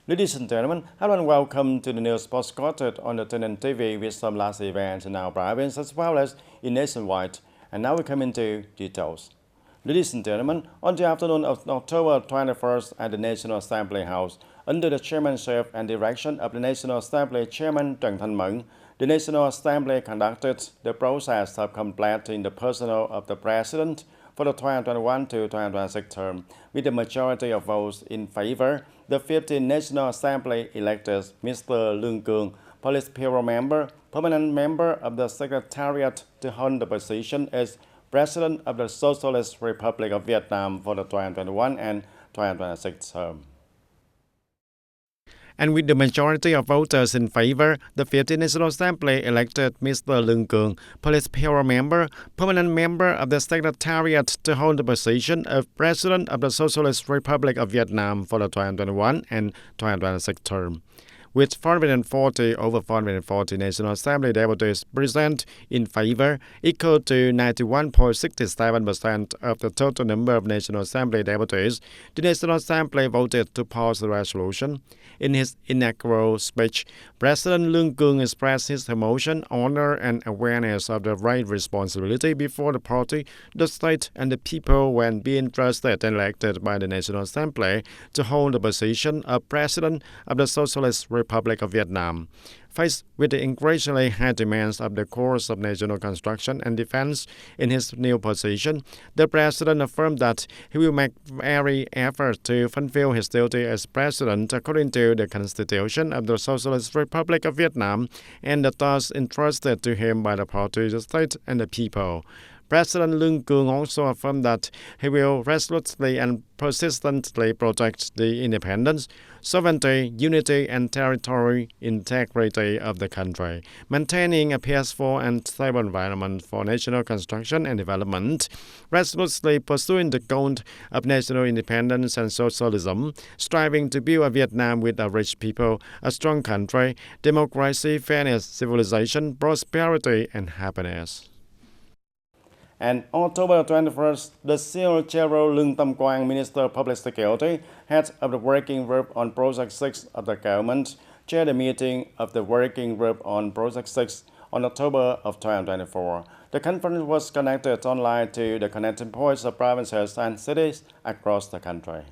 Ladies and gentlemen, hello and welcome to the news postcarded on the TayNinhTV with some last events in our province as well as in nationwide. And now we come into details. Ladies and gentlemen, on the afternoon of October 21st at the National Assembly House, under the chairmanship and direction of the National Assembly Chairman Trần Thanh Mẫn, the National Assembly conducted the process of completing the personnel of the President for the 2021 to 2026 term, with the majority of votes in favor. The 15 National Assembly elected Mr. Lương Cường, Police Bureau member, permanent member of the Secretariat, to hold the position as President of the Socialist Republic of Vietnam for the 2021 and 2026 term. And with the majority of voters in favor, the 15th National Assembly elected Mr. Lương Cường, Police Bureau member, permanent member of the Secretariat, to hold the position of President of the Socialist Republic of Vietnam for the 2021 and 2026 term. With 440 over 440 National Assembly deputies present in favor, equal to 91.67% of the total number of National Assembly deputies, the National Assembly voted to pass the resolution. In his inaugural speech, President Lương Cường expressed his emotion, honor, and awareness of the right responsibility before the party, the state, and the people when being trusted and elected by the National Assembly to hold the position of President of the Socialist Republic of Vietnam. Faced with the increasingly high demands of the course of national construction and defense in his new position, the President affirmed that he will make every effort to fulfill his duty as President according to the Constitution of the Socialist Republic of Vietnam and the tasks entrusted to him by the party, the state, and the people. President Lương Cường also affirmed that he will resolutely and persistently protect the independence, sovereignty, unity, and territorial integrity of the country, maintaining a peaceful and stable environment for national construction and development, resolutely pursuing the goal of national independence and socialism, striving to build a Vietnam with a rich people, a strong country, democracy, fairness, civilization, prosperity, and happiness. And October 21st, the Senior General Lương Tâm Quang, Minister of Public Security, head of the Working Group on Project 6 of the government, chaired the meeting of the Working Group on Project 6 on October of 2024. The conference was connected online to the connecting points of provinces and cities across the country.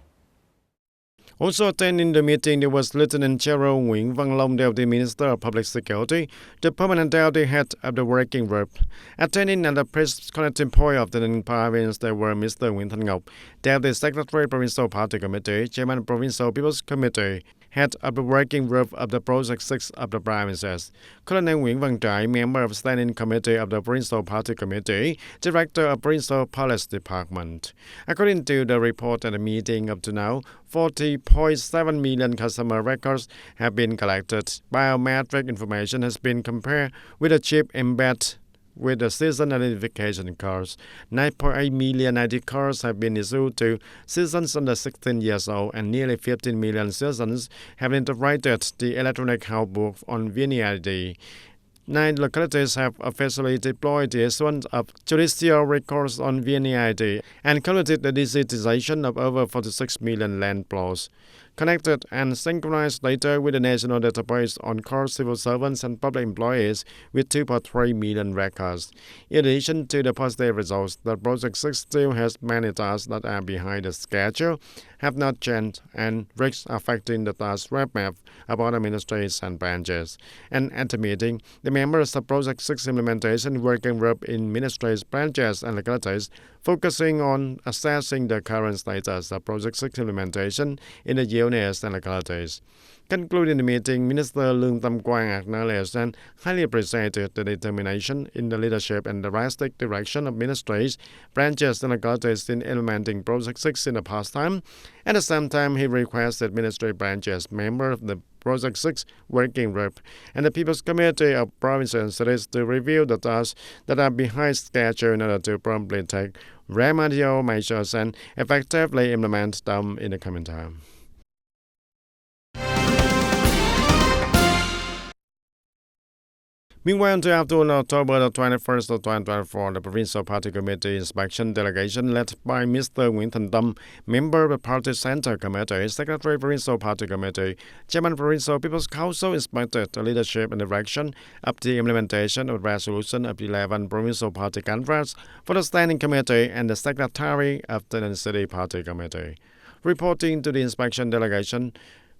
Also attending the meeting, there was Lieutenant General Nguyễn Văn Long, Deputy Minister of Public Security, the permanent deputy head of the working group. Attending at the press connecting point of the Ninh province, there were Mr. Nguyễn Thanh Ngọc, Deputy Secretary, Provincial Party Committee, Chairman, Provincial People's Committee, head of the working group of the Project 6 of the provinces, Colonel Nguyễn Văn Trải, member of Standing Committee of the Provincial Party Committee, Director of Provincial Police Department. According to the report at the meeting, up to now, 40.7 million customer records have been collected. Biometric information has been compared with a chip embedded with the citizen identification cards. 9.8 million ID cards have been issued to citizens under 16 years old, and nearly 15 million citizens have integrated the electronic health book on VNeID. 9 localities have officially deployed the issuance of judicial records on VNeID and completed the digitization of over 46 million land plots. Connected and synchronized data with the national database on core civil servants and public employees with 2.3 million records. In addition to the positive results, the Project 6 still has many tasks that are behind the schedule, have not changed, and risks affecting the task roadmap of other ministries and branches. And at the meeting, the members of Project 6 implementation working group in ministries, branches, and localities focusing on assessing the current status of Project 6 implementation in the units and localities. Concluding the meeting, Minister Lương Tâm Quang acknowledged and highly appreciated the determination in the leadership and drastic direction of ministries, branches, and localities in implementing Project 6 in the past time. At the same time, he requested ministry branches, members of the Project 6 Working Group, and the People's Committee of Provinces and Cities to review the tasks that are behind schedule in order to promptly take remedial measures and effectively implement them in the coming time. Meanwhile, on October the 21st of 2024, the Provincial Party Committee Inspection Delegation led by Mr. Nguyễn Thành Tâm, member of the Party Center Committee, Secretary Provincial Party Committee, Chairman Provincial People's Council, inspected the leadership and direction of the implementation of the resolution of 11 Provincial Party Conference for the Standing Committee and the Secretary of the City Party Committee. Reporting to the inspection delegation,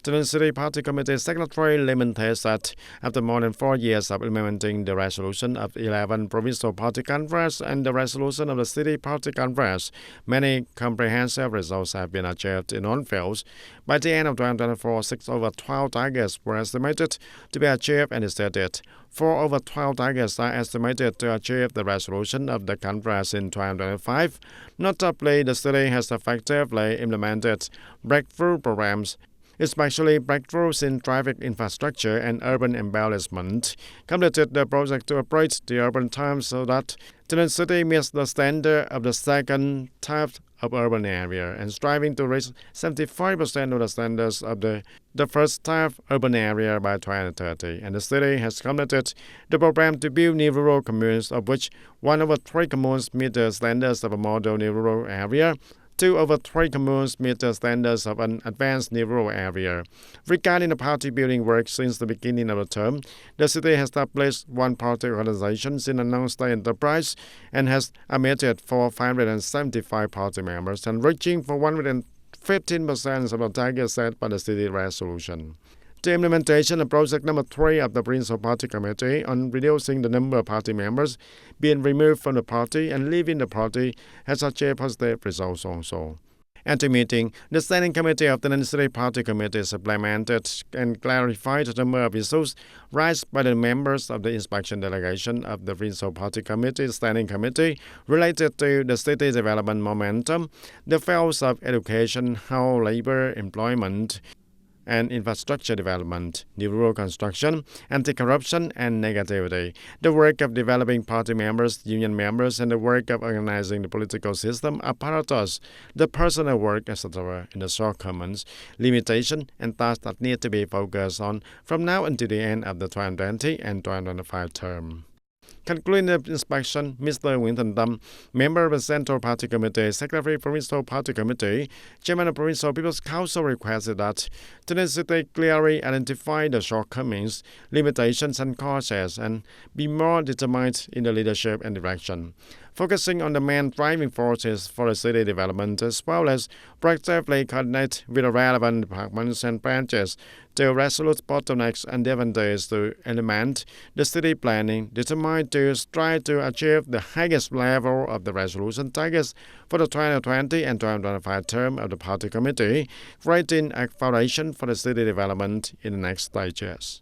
the City Party Committee Secretary lamented that after more than 4 years of implementing the resolution of 11 Provincial Party Conference and the resolution of the City Party Conference, many comprehensive results have been achieved in all fields. By the end of 2024, 6 over 12 targets were estimated to be achieved, and he stated 4 over 12 targets are estimated to achieve the resolution of the conference in 2025. Notably, the city has effectively implemented breakthrough programs, especially breakthroughs in traffic infrastructure and urban embellishment, completed the project to upgrade the urban terms so that the city meets the standard of the second type of urban area and striving to reach 75% of the standards of the first type urban area by 2030. And the city has completed the program to build new rural communes, of which 1 over 3 communes meet the standards of a model new rural area. 2 over 3 communes meet the standards of an advanced new rural area. Regarding the party building work since the beginning of the term, the city has established one party organization in a non-state enterprise and has admitted for 575 party members and reaching for 115% of the target set by the city resolution. The implementation of project number 3 of the Provincial Party Committee on reducing the number of party members being removed from the party and leaving the party has achieved positive results also. At the meeting, the Standing Committee of the City Party Committee supplemented and clarified the number of issues raised by the members of the inspection delegation of the Provincial Party Committee Standing Committee related to the city development momentum, the fields of education, health, labor, employment, and infrastructure development, new rural construction, anti-corruption, and negativity, the work of developing party members, union members, and the work of organizing the political system apparatus, the personal work, etc., in the shortcomings, limitation, and tasks that need to be focused on from now until the end of the 2020 and 2025 term. Concluding the inspection, Mr. Nguyễn Thành Tâm, member of the Central Party Committee, Secretary Provincial Party Committee, Chairman of Provincial People's Council requested that the city clearly identify the shortcomings, limitations, and causes and be more determined in the leadership and direction, focusing on the main driving forces for the city development as well as proactively coordinate with the relevant departments and branches to resolve bottlenecks and difficulties to implement the city planning, determined to strive to achieve the highest level of the resolution targets for the 2020 and 2025 term of the party committee, creating a foundation for the city development in the next stages.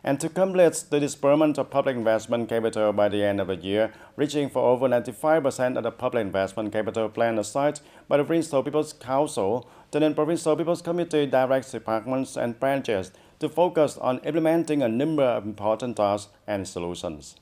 And to complete the disbursement of public investment capital by the end of the year, reaching for over 95% of the public investment capital plan assigned by the Provincial People's Council, the Provincial People's Committee directs departments and branches to focus on implementing a number of important tasks and solutions.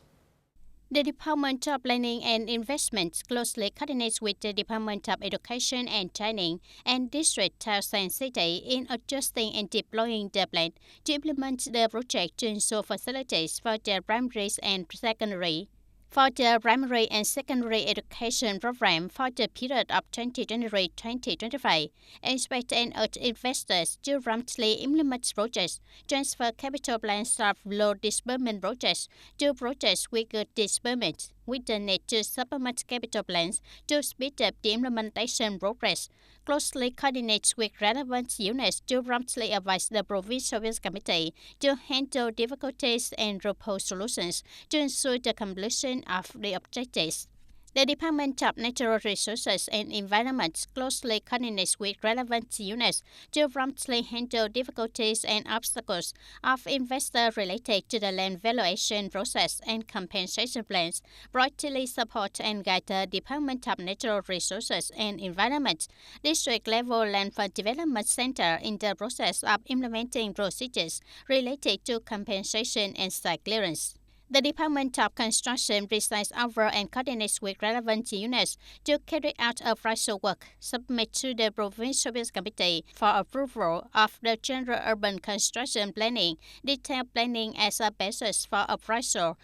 The Department of Planning and Investment closely coordinates with the Department of Education and Training and District, Towns and City in adjusting and deploying the plan to implement the project to ensure facilities for the primary and secondary. For the primary and secondary education program for the period of 2023-2025, expect and urge investors to promptly implement projects, transfer capital plans of low disbursement projects to projects with good disbursement, with the need to supplement capital plans to speed up the implementation progress. Closely coordinates with relevant units to promptly advise the Provincial Committee to handle difficulties and propose solutions to ensure the completion of the objectives. The Department of Natural Resources and Environment closely coordinates with relevant units to promptly handle difficulties and obstacles of investors related to the land valuation process and compensation plans, proactively support and guide the Department of Natural Resources and Environment district-level land for development center in the process of implementing procedures related to compensation and site clearance. The Department of Construction presides over and coordinates with relevant units to carry out appraisal work, submit to the Provincial Committee for approval of the General Urban Construction Planning, detailed planning as a basis for appraisal.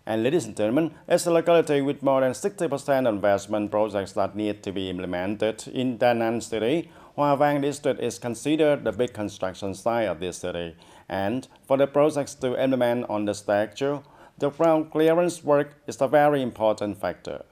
And ladies and gentlemen, as a locality with more than 60% investment projects that need to be implemented in Da Nang City, Hoa Vang District is considered the big construction site of this city. And for the projects to implement on the structure, the ground clearance work is a very important factor.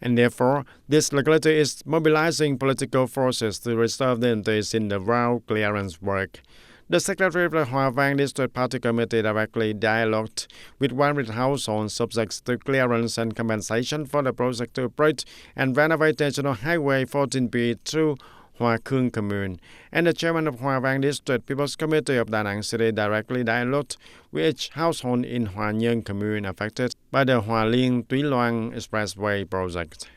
And therefore, this locality is mobilizing political forces to resolve the interest in the ground clearance work. The Secretary of the Hoa Vang District Party Committee directly dialogued with 100 households subject to clearance and compensation for the project to operate and renovate National Highway 14B through Hoa Khương Commune. And the chairman of Hoa Vang District People's Committee of Da Nang City directly dialogued with each household in Hoa Nhơn Commune affected by the Hoa Liên Tuy Loan Expressway project.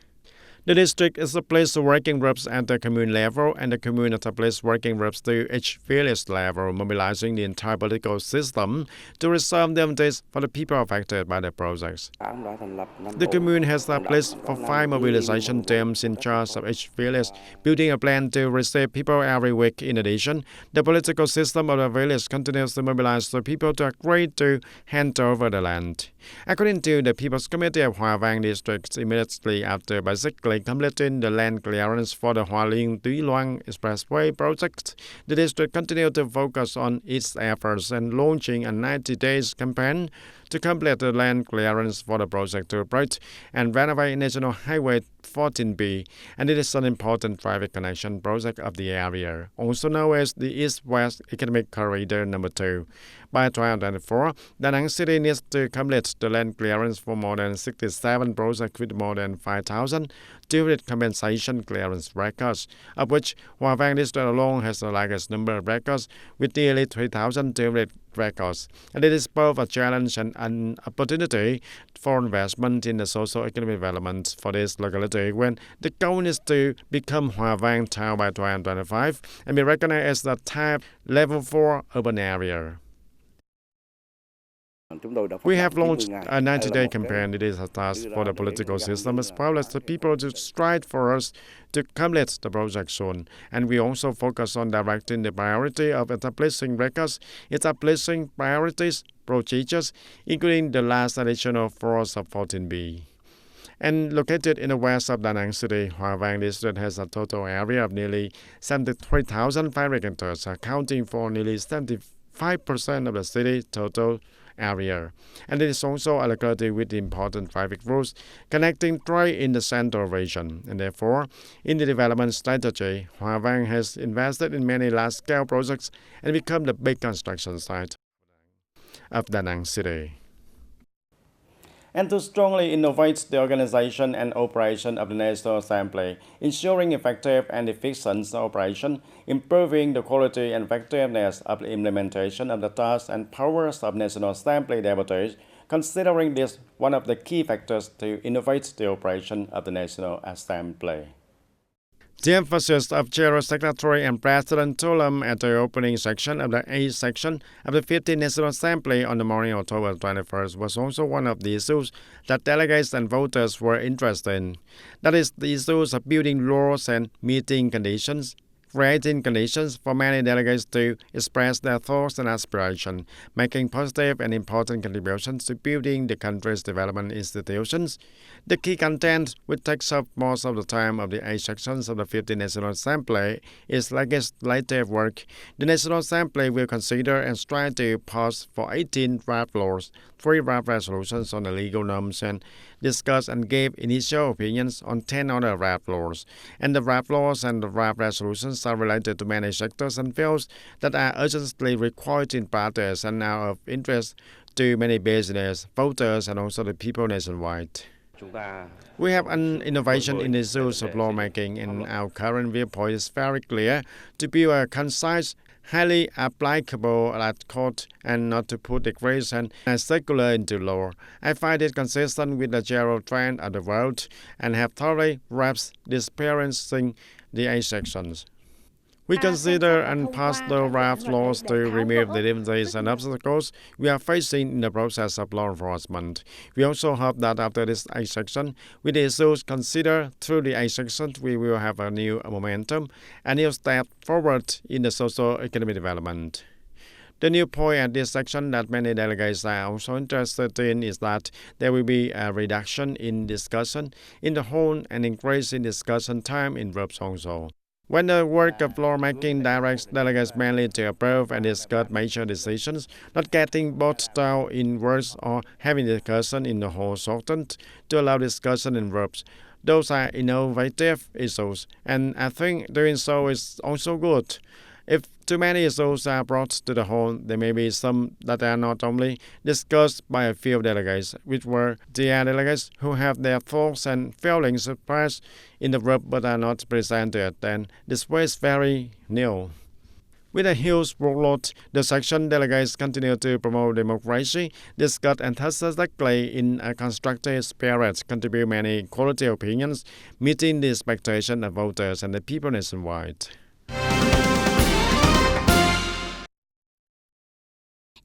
The district established working groups at the commune level, and the commune established working groups to each village level, mobilizing the entire political system to resolve the interests for the people affected by the projects. The commune has established 5 mobilization teams in charge of each village, building a plan to receive people every week. In addition, the political system of the village continues to mobilize the people to agree to hand over the land. According to the People's Committee of Hoa Vang District, immediately after basically completing the land clearance for the Hoa Liên Tuy Loan Expressway project, the district continued to focus on its efforts and launching a 90-day campaign to complete the land clearance for the project to operate and renovate National Highway 14B, and it is an important traffic connection project of the area, also known as the East-West Economic Corridor No. 2. By 2024, Da Nang City needs to complete the land clearance for more than 67 projects with more than 5,000 200 compensation clearance records, of which Hoa Vang District alone has the largest number of records with nearly 3,000 200 records. And it is both a challenge and an opportunity for investment in the socio-economic development for this locality when the goal is to become Hoa Vang Town by 2025 and be recognized as the type level 4 urban area. We have launched a 90-day campaign. It is a task for the political system as well as the people to strive for us to complete the project soon. And we also focus on directing the priority of establishing records, establishing priorities, procedures, including the last additional force of 14B. And located in the west of Da Nang City, Hoa Vang District has a total area of nearly 73,500 hectares, accounting for nearly 75% of the city's total area. And it is also a locality with important traffic routes connecting trade in the central region. And therefore, in the development strategy, Hoa Vang has invested in many large-scale projects and become the big construction site of Da Nang City. And to strongly innovate the organization and operation of the National Assembly, ensuring effective and efficient operation, improving the quality and effectiveness of the implementation of the tasks and powers of National Assembly deputies, considering this one of the key factors to innovate the operation of the National Assembly. The emphasis of General Secretary and President Tulam at the opening section of the A section of the 15th National Assembly on the morning of October 21st was also one of the issues that delegates and voters were interested in. That is, the issues of building laws and meeting conditions, creating conditions for many delegates to express their thoughts and aspirations, making positive and important contributions to building the country's development institutions. The key content, which takes up most of the time of the 8 sections of the 15th National Assembly, is legislative work. The National Assembly will consider and strive to pass for 18 draft laws, 3 draft resolutions on the legal norms, and discuss and give initial opinions on 10 other draft laws. And the draft laws and the draft resolutions are related to many sectors and fields that are urgently required in practice and are of interest to many business, voters, and also the people nationwide. We have an innovation in the issues of lawmaking, and our current viewpoint is very clear: to build a concise, highly applicable court and not to put degrees and circular into law. I find it consistent with the general trend of the world and have thoroughly grasped this experiencing the 8 sections. We consider and pass the draft laws to remove the difficulties and obstacles we are facing in the process of law enforcement. We also hope that after this A section, with the issues considered through the A section, we will have a new momentum, a new step forward in the socio-economic development. The new point at this section that many delegates are also interested in is that there will be a reduction in discussion in the whole and increase in discussion time in groups also. When the work of lawmaking directs delegates mainly to approve and discuss major decisions, not getting bogged down in words or having discussion in the whole shortened to allow discussion in groups. Those are innovative issues, and I think doing so is also good. If too many issues are brought to the whole, there may be some that are not only discussed by a few delegates, which were the delegates who have their thoughts and feelings expressed in the group but are not presented, then this way is very new. With a huge workload, the section delegates continue to promote democracy, discuss enthusiastically in a constructive spirit, contribute many quality opinions, meeting the expectation of voters and the people nationwide.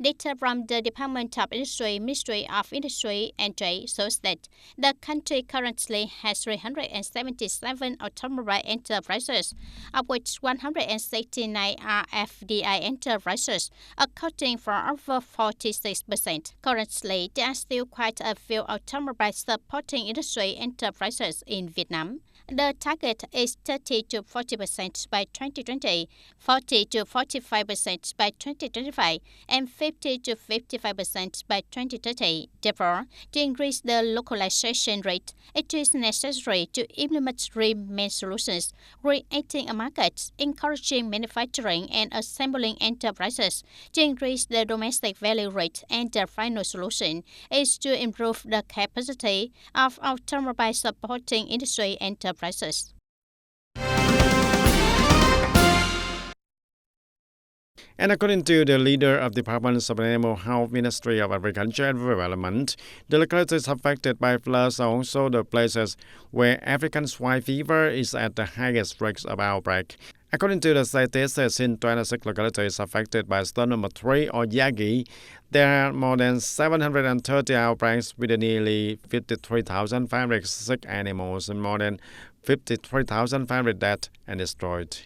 Data from the Department of Industry, Ministry of Industry and Trade shows that the country currently has 377 automobile enterprises, of which 169 are FDI enterprises, accounting for over 46%. Currently, there are still quite a few automobile supporting industry enterprises in Vietnam. The target is 30 to 40% by 2020, 40 to 45% by 2025, and 50 to 55% by 2030. Therefore, to increase the localization rate, it is necessary to implement three main solutions: creating a market, encouraging manufacturing and assembling enterprises to increase the domestic value rate, and the final solution is to improve the capacity of automobile supporting industry enterprises. And according to the leader of the Department of Animal Health, Ministry of Agriculture and Development, the localities affected by floods are also the places where African swine fever is at the highest risk of outbreak. According to the statistics, in 26 localities affected by storm number 3 or Yagi, there are more than 730 outbreaks with nearly 53,500 sick animals and more than 53,500 dead and destroyed.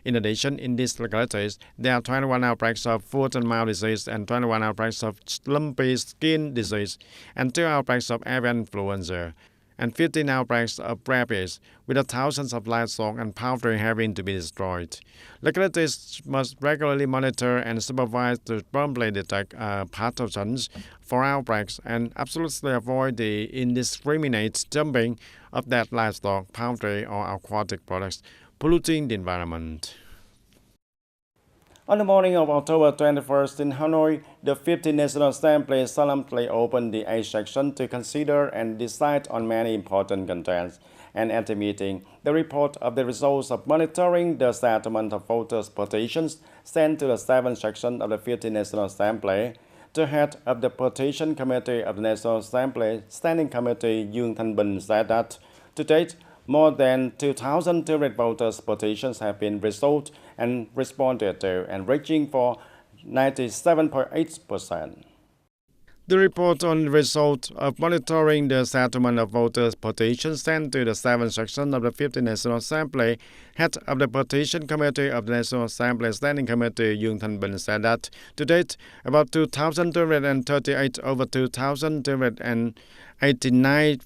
In addition, in these localities, there are 21 outbreaks of foot and mouth disease and 21 outbreaks of lumpy skin disease and 2 outbreaks of avian influenza and 15 outbreaks of rabies, with thousands of livestock and poultry having to be destroyed. Localities must regularly monitor and supervise to promptly detect pathogens for outbreaks and absolutely avoid the indiscriminate dumping of dead livestock, poultry, or aquatic products, polluting the environment. On the morning of October 21st in Hanoi, the 15th National Assembly solemnly opened the A section to consider and decide on many important contents. And at the meeting, the report of the results of monitoring the settlement of voters' petitions sent to the 7th section of the 15th National Assembly. The head of the Petition Committee of the National Assembly Standing Committee, Yoon Than-bin, said that to date, more than 2,200 voters' petitions have been resolved and responded to, and reaching for 97.8%. The report on the result of monitoring the settlement of voters' petitions sent to the 7th section of the 15th National Assembly, head of the Petition Committee of the National Assembly Standing Committee, Yoon Than-bin, said that to date, about 2,238 over 2,289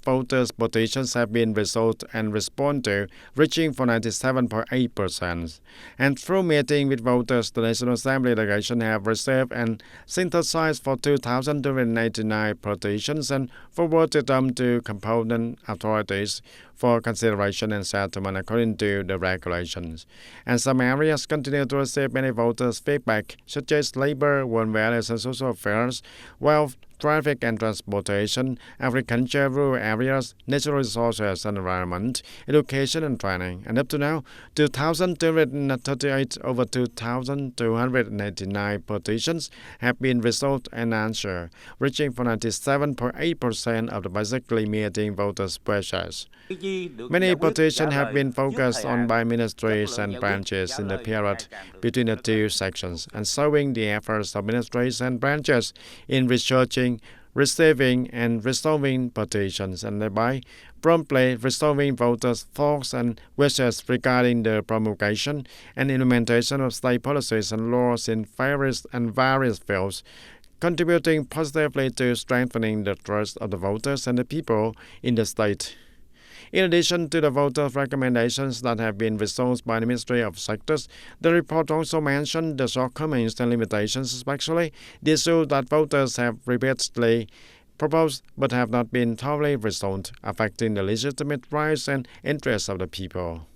voters' petitions have been resolved and responded to, reaching for 97.8%. And through meeting with voters, the National Assembly delegation have received and synthesized for 2,289 petitions and forwarded them to component authorities for consideration and settlement according to the regulations. And some areas continue to receive many voters' feedback, such as labor, women values, and social affairs, while traffic and transportation, agriculture, rural areas, natural resources and environment, education and training. And up to now, 2,238 over 2,289 petitions have been resolved and answered, reaching for 97.8% of the basically meeting voters' pressures. Many petitions have been focused on by ministries and branches in the period between the two sections, and showing the efforts of ministries and branches in researching, receiving, and resolving petitions, and thereby promptly resolving voters' thoughts and wishes regarding the promulgation and implementation of state policies and laws in various fields, contributing positively to strengthening the trust of the voters and the people in the state. In addition to the voters' recommendations that have been resolved by the Ministry of Sectors, the report also mentioned the shortcomings and limitations, especially the issue that voters have repeatedly proposed but have not been thoroughly resolved, affecting the legitimate rights and interests of the people.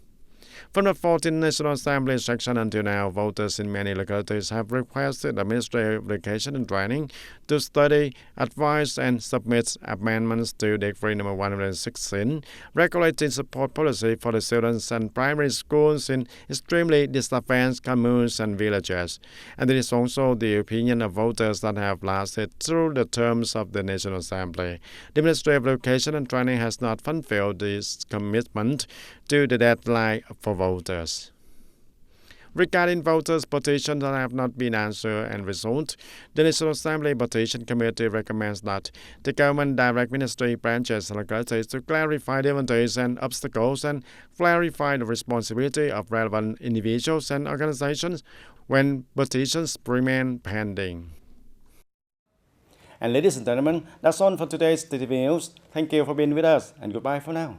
From the 14th National Assembly section until now, voters in many localities have requested the Ministry of Education and Training to study, advise, and submit amendments to Decree No. 116, regulating support policy for the students and primary schools in extremely disadvantaged communes and villages. And it is also the opinion of voters that have lasted through the terms of the National Assembly. The Ministry of Education and Training has not fulfilled this commitment to the deadline for voters. Regarding voters' petitions that have not been answered and resolved, the National Assembly Petition Committee recommends that the government direct ministry branches and localities to clarify the advantages and obstacles and clarify the responsibility of relevant individuals and organizations when petitions remain pending. And ladies and gentlemen, that's all for today's TTV News. Thank you for being with us, and goodbye for now.